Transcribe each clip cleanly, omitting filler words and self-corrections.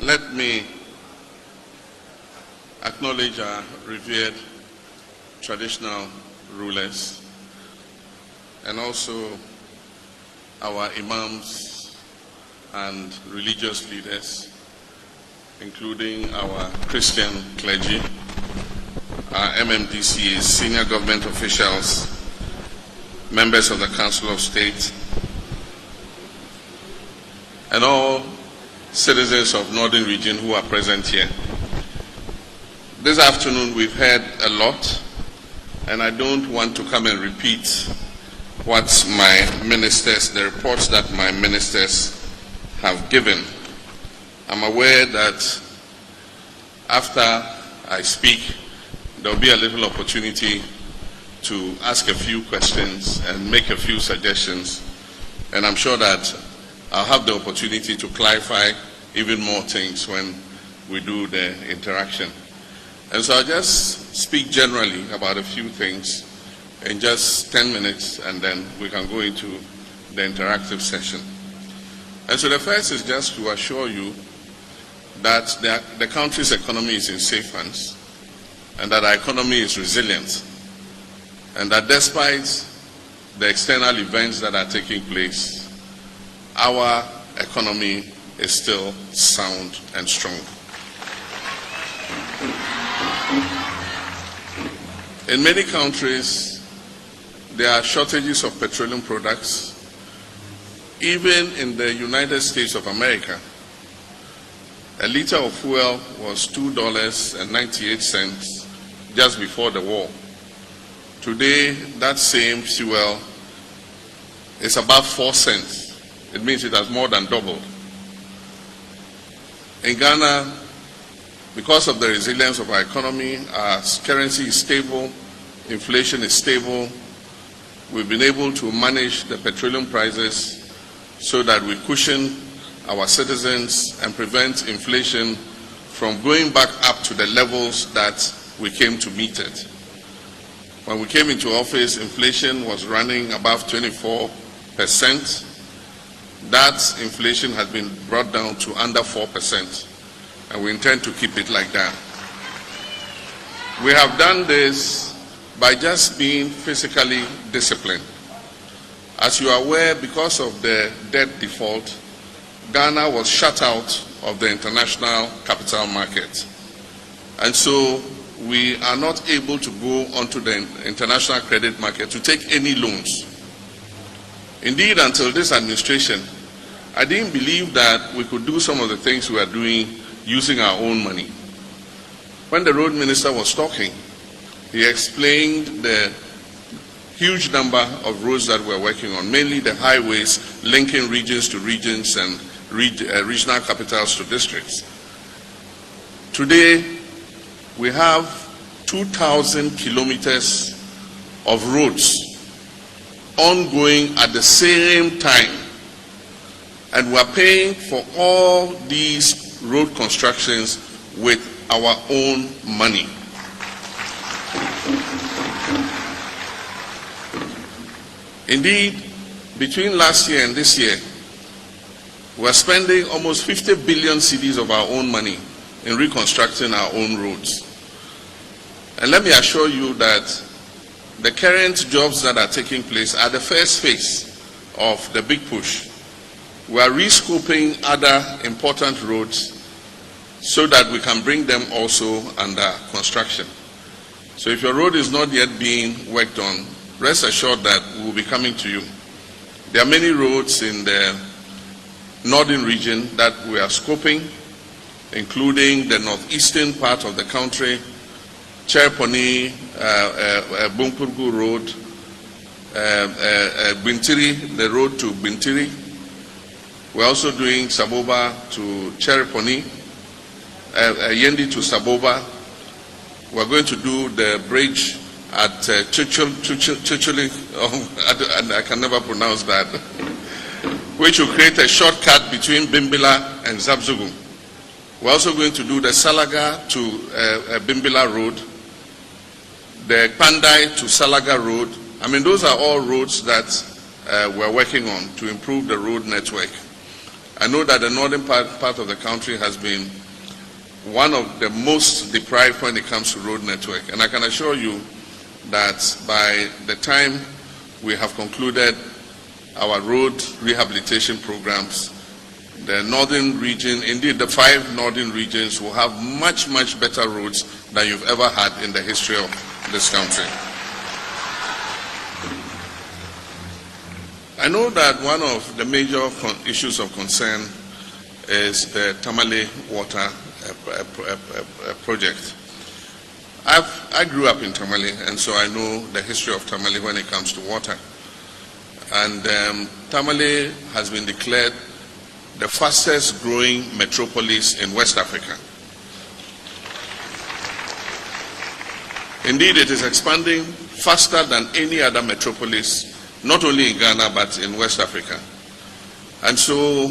let me acknowledge our revered traditional rulers and also our imams and religious leaders, including our Christian clergy, our MMDCs, senior government officials, members of the Council of State, and all citizens of Northern Region who are present here. This afternoon we've heard a lot, and I don't want to come and repeat what my ministers, the reports that my ministers have given. I'm aware that after I speak, there'll be a little opportunity to ask a few questions and make a few suggestions, and I'm sure that I'll have the opportunity to clarify even more things when we do the interaction. And so I'll just speak generally about a few things in just 10 minutes, and then we can go into the interactive session. And so the first is just to assure you that the country's economy is in safe hands, and that our economy is resilient, and that despite the external events that are taking place, our economy is still sound and strong. In many countries, there are shortages of petroleum products. Even in the United States of America, a liter of fuel was $2.98 just before the war. Today, that same fuel is about 4 cents. It means it has more than doubled. In Ghana, because of the resilience of our economy, our currency is stable, inflation is stable. We've been able to manage the petroleum prices so that we cushion our citizens and prevent inflation from going back up to the levels that we came to meet it. When we came into office, inflation was running above 24%. That inflation has been brought down to under 4%, and we intend to keep it like that. We have done this by just being physically disciplined. As you are aware, because of the debt default, Ghana was shut out of the international capital market. And so we are not able to go onto the international credit market to take any loans. Indeed, until this administration, I didn't believe that we could do some of the things we are doing using our own money. When the road minister was talking, he explained the huge number of roads that we're working on, mainly the highways linking regions to regions and regional capitals to districts. Today, we have 2,000 kilometers of roads ongoing at the same time, and we're paying for all these road constructions with our own money. Indeed, between last year and this year, we're spending almost 50 billion cedis of our own money in reconstructing our own roads. And let me assure you that the current jobs that are taking place are the first phase of the big push. We are rescoping other important roads so that we can bring them also under construction. So if your road is not yet being worked on, rest assured that we will be coming to you. There are many roads in the northern region that we are scoping, including the northeastern part of the country, Cherponi, Bumpurgu Road, Bintiri, the road to Bintiri. We're also doing Saboba to Cherponi, Yendi to Saboba. We're going to do the bridge at Chichuli, I can never pronounce that, which will create a shortcut between Bimbila and Zabzugu. We're also going to do the Salaga to Bimbila Road, the Pandai to Salaga Road. I mean, those are all roads that we're working on to improve the road network. I know that the northern part of the country has been one of the most deprived when it comes to road network. And I can assure you that by the time we have concluded our road rehabilitation programs, the northern region, indeed the 5 northern regions, will have much, much better roads than you've ever had in the history of this country. I know that one of the major issues of concern is the Tamale water project. I grew up in Tamale, and so I know the history of Tamale when it comes to water. And Tamale has been declared the fastest growing metropolis in West Africa. Indeed, it is expanding faster than any other metropolis, not only in Ghana but in West Africa. And so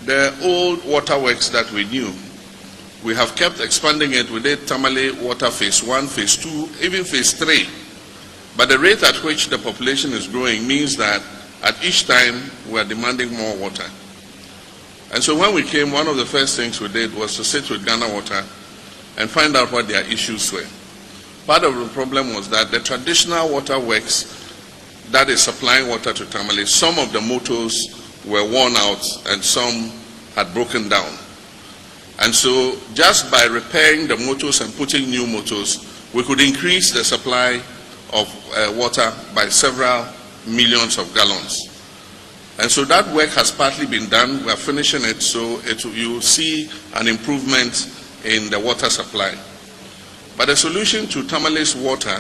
the old waterworks that we knew, we have kept expanding it. We did Tamale Water Phase 1, Phase 2, even Phase 3. But the rate at which the population is growing means that at each time we are demanding more water. And so when we came, one of the first things we did was to sit with Ghana Water and find out what their issues were. Part of the problem was that the traditional waterworks that is supplying water to Tamale, some of the motors were worn out and some had broken down. And so just by repairing the motors and putting new motors, we could increase the supply of water by several millions of gallons. And so that work has partly been done. We are finishing it, so you will see an improvement in the water supply. But the solution to Tamale's water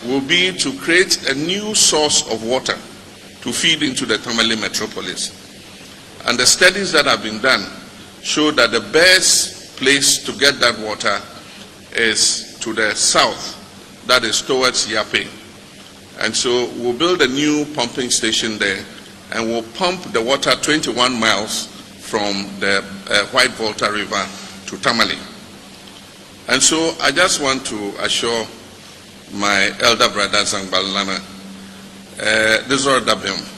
will be to create a new source of water to feed into the Tamale metropolis. And the studies that have been done show that the best place to get that water is to the south, that is towards Yape. And so we'll build a new pumping station there, and we'll pump the water 21 miles from the White Volta River to Tamale. And so I just want to assure my elder brother Zangbalana, this is all Dabim.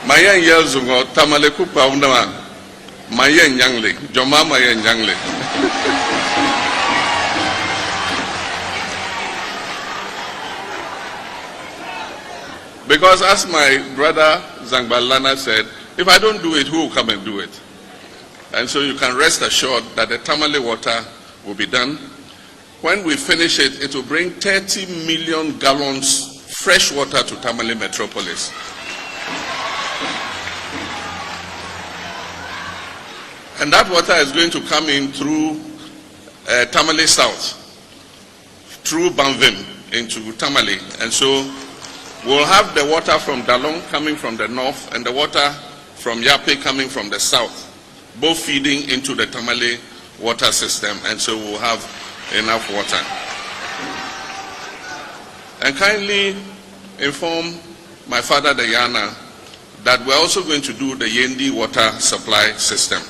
Mayan Yelzungo, Tamale Kupa Unama, Mayan Yangle, Joma Mayan Yangle. Because as my brother Zangbalana said, if I don't do it, who will come and do it? And so you can rest assured that the Tamale water will be done. When we finish it, it will bring 30 million gallons fresh water to Tamale metropolis. And that water is going to come in through Tamale South, through Banvim into Tamale. And so we'll have the water from Dalong coming from the north and the water from Yape coming from the south, both feeding into the Tamale water system, and so we'll have enough water. And kindly inform my father, the Yana, that we're also going to do the Yendi water supply system,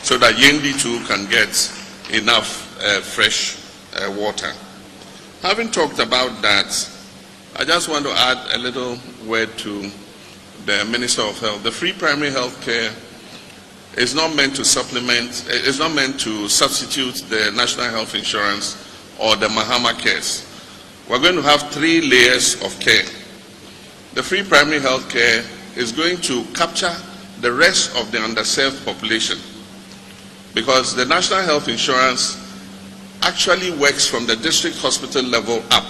so that Yendi too can get enough fresh water. Having talked about that, I just want to add a little word to the Minister of Health. The free primary health care is not meant to supplement, it's not meant to substitute the national health insurance or the Mahama cares. We're going to have 3 layers of care. The free primary health care is going to capture the rest of the underserved population, because the national health insurance actually works from the district hospital level up.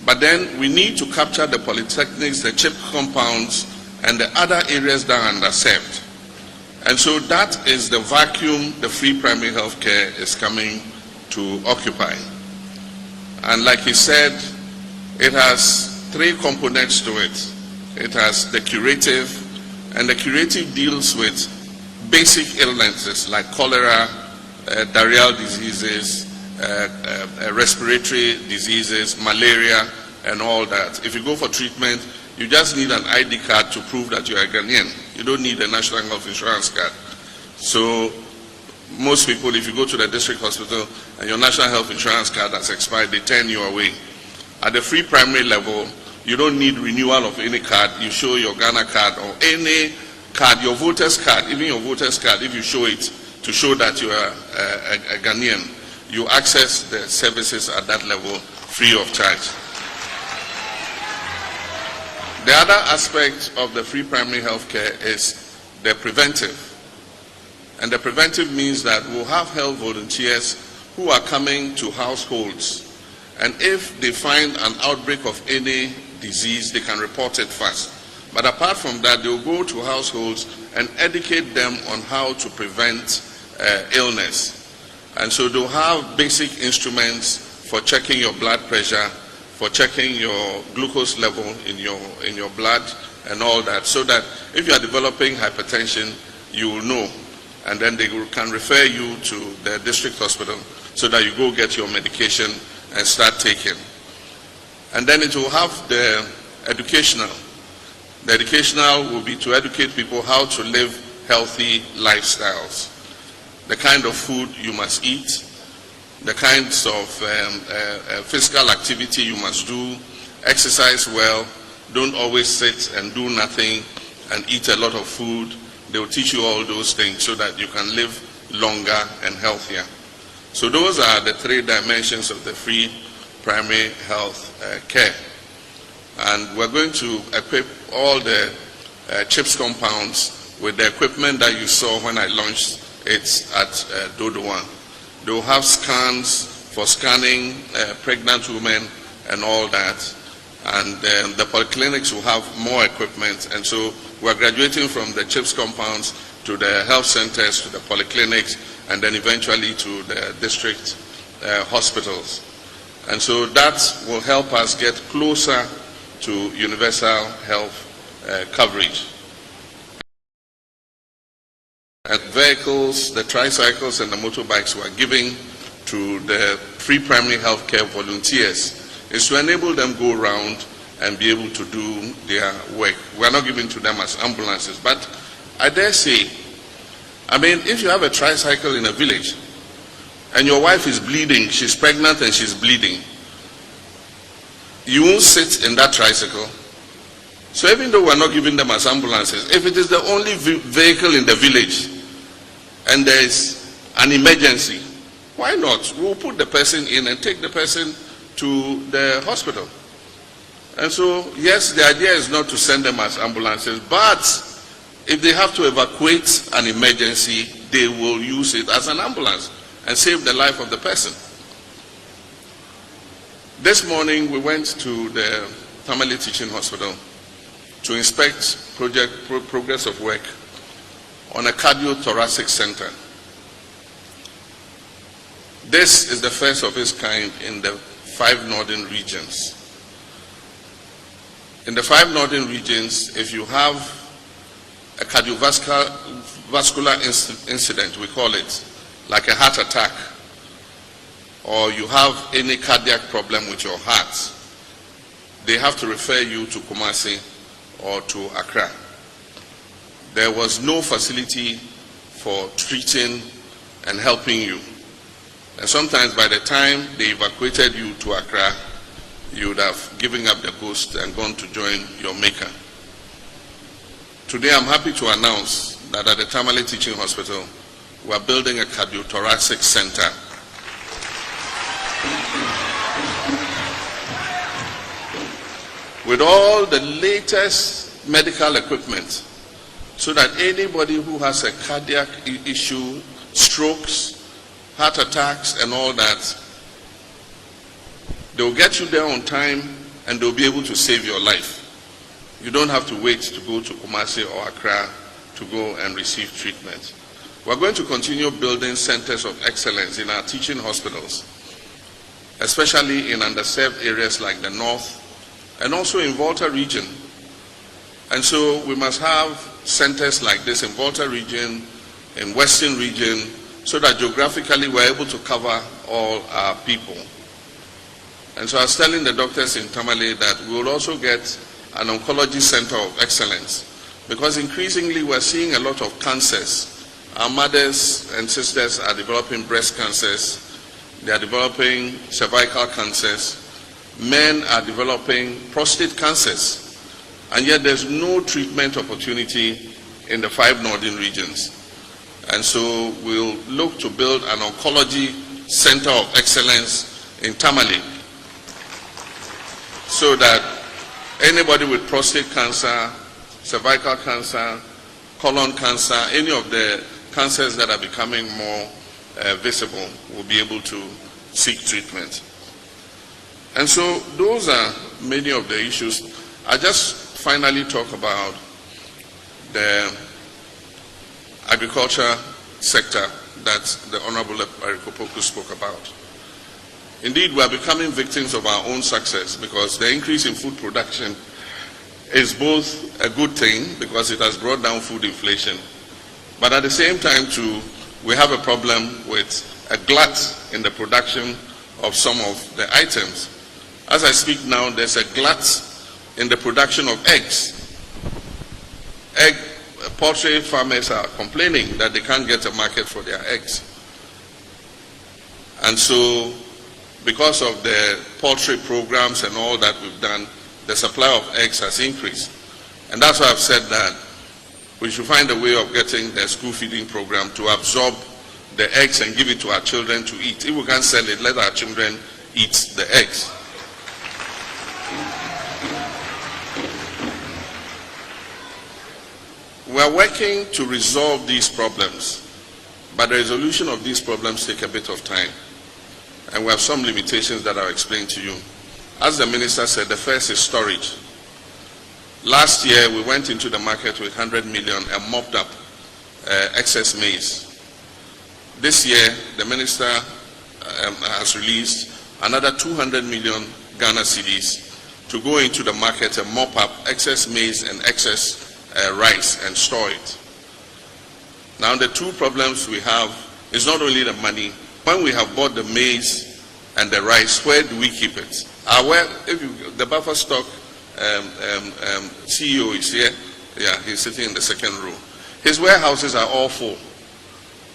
But then we need to capture the polytechnics, the CHIP compounds, and the other areas that are underserved. And so that is the vacuum the free primary health care is coming to occupy. And like he said, it has 3 components to it. It has the curative, and the curative deals with basic illnesses like cholera, diarrheal diseases, respiratory diseases, malaria, and all that. If you go for treatment, you just need an ID card to prove that you are a Ghanaian. You don't need a national health insurance card. So most people, if you go to the district hospital and your national health insurance card has expired, they turn you away. At the free primary level, you don't need renewal of any card. You show your Ghana card or any card, your voter's card, even your voter's card, if you show it to show that you are a Ghanaian, you access the services at that level free of charge. The other aspect of the free primary health care is the preventive. And the preventive means that we'll have health volunteers who are coming to households. And if they find an outbreak of any disease, they can report it fast. But apart from that, they'll go to households and educate them on how to prevent illness. And so they'll have basic instruments for checking your blood pressure, for checking your glucose level in your blood and all that, so that if you are developing hypertension, you will know. And then they can refer you to the district hospital so that you go get your medication and start taking. And then it will have the educational. The educational will be to educate people how to live healthy lifestyles. The kind of food you must eat, the kinds of physical activity you must do, exercise well, don't always sit and do nothing and eat a lot of food. They will teach you all those things so that you can live longer and healthier. So those are the three dimensions of the free primary health care. And we're going to equip all the CHIPS compounds with the equipment that you saw when I launched it at Dodo 1. They will have scans for scanning pregnant women and all that. And the polyclinics will have more equipment. And so we're graduating from the CHIPS compounds to the health centers, to the polyclinics, and then eventually to the district hospitals. And so that will help us get closer to universal health coverage. And vehicles, the tricycles and the motorbikes we're giving to the free primary health care volunteers is to enable them go around and be able to do their work. We're not giving to them as ambulances, but I dare say, I mean, if you have a tricycle in a village and your wife is bleeding, she's pregnant and she's bleeding, you won't sit in that tricycle. So even though we're not giving them as ambulances, if it is the only vehicle in the village and there is an emergency, why not? We'll put the person in and take the person to the hospital. And so, yes, the idea is not to send them as ambulances, but if they have to evacuate an emergency, they will use it as an ambulance and save the life of the person. This morning, we went to the Tamale Teaching Hospital to inspect progress of work on a cardiothoracic center. This is the first of its kind in the 5 northern regions. In the 5 northern regions, if you have a cardiovascular incident, we call it, like a heart attack, or you have any cardiac problem with your heart, they have to refer you to Kumasi or to Accra. There was no facility for treating and helping you. And sometimes by the time they evacuated you to Accra, you would have given up the ghost and gone to join your maker. Today I'm happy to announce that at the Tamale Teaching Hospital, we are building a cardiothoracic center. With all the latest medical equipment, so that anybody who has a cardiac issue, strokes, heart attacks and all that, they'll get you there on time and they'll be able to save your life. You don't have to wait to go to Kumasi or Accra to go and receive treatment. We're going to continue building centers of excellence in our teaching hospitals, especially in underserved areas like the North and also in Volta region. And so we must have centers like this in Volta region, in Western region, so that geographically we're able to cover all our people. And so I was telling the doctors in Tamale that we will also get an oncology center of excellence, because increasingly we're seeing a lot of cancers. Our mothers and sisters are developing breast cancers, they are developing cervical cancers, men are developing prostate cancers, and yet there's no treatment opportunity in the 5 northern regions. And so we'll look to build an oncology center of excellence in Tamale, so that anybody with prostate cancer, cervical cancer, colon cancer, any of the cancers that are becoming more visible will be able to seek treatment. And so those are many of the issues. I just finally talk about the agriculture sector that the Honorable Arikopoku spoke about. Indeed, we are becoming victims of our own success, because the increase in food production is both a good thing because it has brought down food inflation, but at the same time too, we have a problem with a glut in the production of some of the items. As I speak now, there's a glut in the production of eggs. Poultry farmers are complaining that they can't get a market for their eggs. And so, because of the poultry programs and all that we've done, the supply of eggs has increased. And that's why I've said that we should find a way of getting the school feeding program to absorb the eggs and give it to our children to eat. If we can't sell it, let our children eat the eggs. We are working to resolve these problems, but the resolution of these problems take a bit of time. And we have some limitations that I'll explain to you. As the minister said, the first is storage. Last year, we went into the market with 100 million and mopped up excess maize. This year, the minister has released another 200 million Ghana cedis to go into the market and mop up excess maize and excess rice and store it. Now, the two problems we have is not only the money. When we have bought the maize and the rice, where do we keep it? The buffer stock CEO is here. Yeah, he's sitting in the second row. His warehouses are all full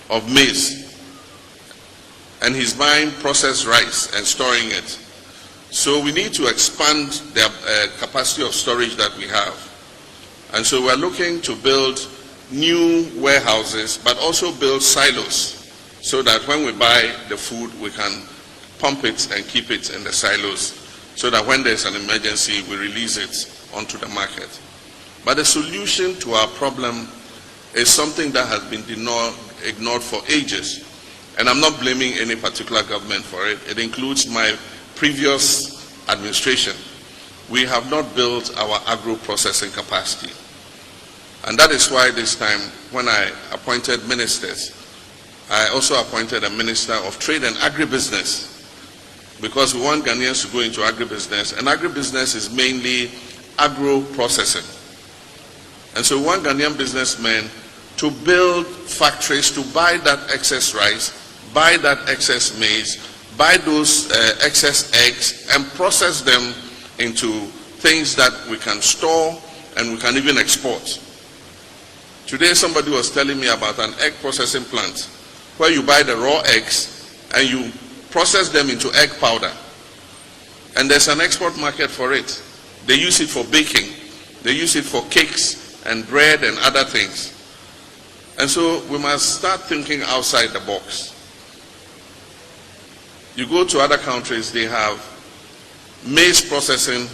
of maize, and he's buying processed rice and storing it. So we need to expand the capacity of storage that we have. And so we're looking to build new warehouses, but also build silos, so that when we buy the food, we can pump it and keep it in the silos, so that when there's an emergency, we release it onto the market. But the solution to our problem is something that has been ignored for ages. And I'm not blaming any particular government for it. It includes my previous administration. We have not built our agro-processing capacity. And that is why this time, when I appointed ministers, I also appointed a Minister of Trade and Agribusiness, because we want Ghanaians to go into agribusiness, and agribusiness is mainly agro-processing. And so we want Ghanaian businessmen to build factories to buy that excess rice, buy that excess maize, buy those excess eggs, and process them into things that we can store and we can even export. Today somebody was telling me about an egg processing plant where you buy the raw eggs and you process them into egg powder. And there's an export market for it. They use it for baking. They use it for cakes and bread and other things. And so we must start thinking outside the box. You go to other countries, they have maize processing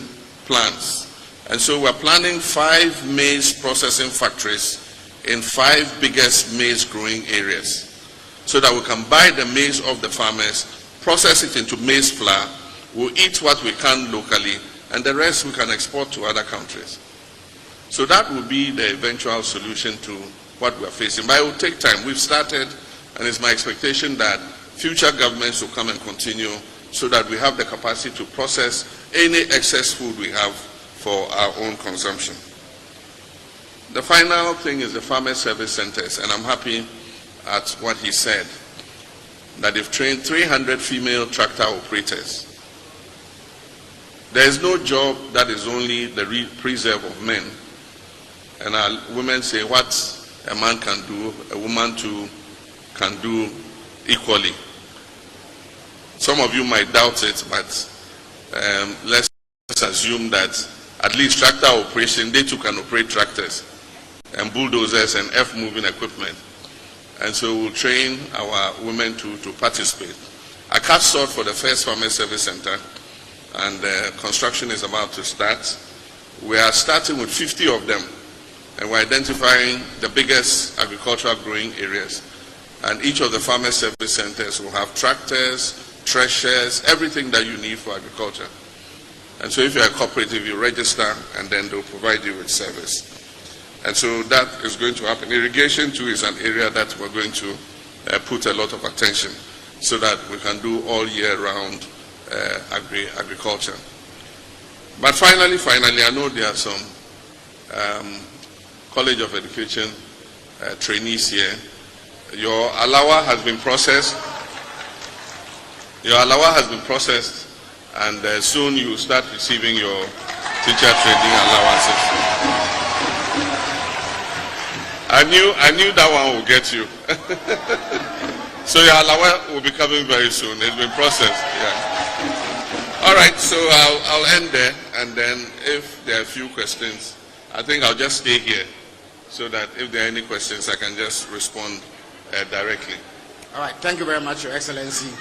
plants. And so we're planning 5 maize processing factories in 5 biggest maize growing areas, so that we can buy the maize of the farmers, process it into maize flour, we'll eat what we can locally, and the rest we can export to other countries. So that will be the eventual solution to what we're facing. But it will take time. We've started, and it's my expectation that future governments will come and continue, so that we have the capacity to process any excess food we have for our own consumption. The final thing is the farmer service centers, and I'm happy at what he said, that they've trained 300 female tractor operators. There is no job that is only the preserve of men. And our women say what a man can do, a woman too can do equally. Some of you might doubt it, but let's assume that at least tractor operation, they too can operate tractors and bulldozers and earth-moving equipment. And so we'll train our women to participate. I cut short for the first Farmer Service Center, and construction is about to start. We are starting with 50 of them, and we're identifying the biggest agricultural growing areas. And each of the Farmer Service Centers will have tractors, threshers, everything that you need for agriculture. And so if you're a cooperative, you register, and then they'll provide you with service. And so that is going to happen. Irrigation too is an area that we're going to put a lot of attention, so that we can do all year round agriculture. But finally, I know there are some College of Education trainees here. Your alawa has been processed. And soon you will start receiving your teacher training allowances. I knew that one will get you. So your alawa will be coming very soon. It's been processed. Yeah. All right. So I'll end there, and then if there are a few questions, I think I'll just stay here, so that if there are any questions, I can just respond directly. All right. Thank you very much, Your Excellency.